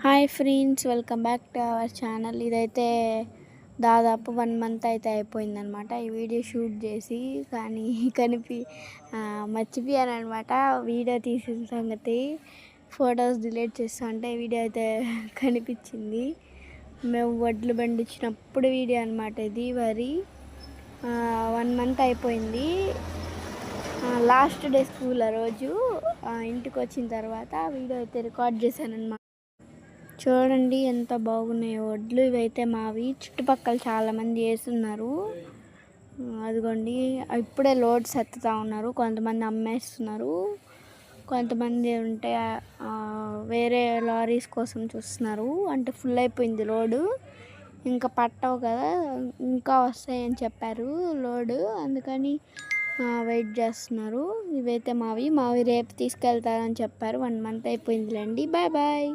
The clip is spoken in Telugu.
Hi friends, welcome back to our channel. ఇదైతే దాదాపు 1 మంత్ అయితే అయిపోయిందనమాట ఈ వీడియో షూట్ చేసి. కానీ మర్చిపోయాను అనమాట వీడియో తీసిన సంగతి. ఫొటోస్ డిలీట్ చేస్తా అంటే వీడియో అయితే కనిపించింది. మేము వడ్లు పండించినప్పుడు వీడియో అనమాట ఇది. వరి 1 మంత్ అయిపోయింది. లాస్ట్ డే స్కూల్ ఆ రోజు ఇంటికి వచ్చిన తర్వాత వీడియో అయితే రికార్డ్ చేశాను అనమాట. చూడండి ఎంత బాగున్నాయో వడ్లు. ఇవైతే మావి. చుట్టుపక్కల చాలామంది వేస్తున్నారు. అదిగోండి ఇప్పుడే లోడ్స్ ఎత్తుతూ ఉన్నారు. కొంతమంది అమ్మేస్తున్నారు, కొంతమంది ఉంటే వేరే లారీస్ కోసం చూస్తున్నారు. అంటే ఫుల్ అయిపోయింది లోడు, ఇంకా పట్టవు కదా, ఇంకా వస్తాయని చెప్పారు లోడు, అందుకని వెయిట్ చేస్తున్నారు. ఇవైతే మావి రేపు తీసుకెళ్తారని చెప్పారు. 1 మంత్ అయిపోయిందిలేండి. Bye bye.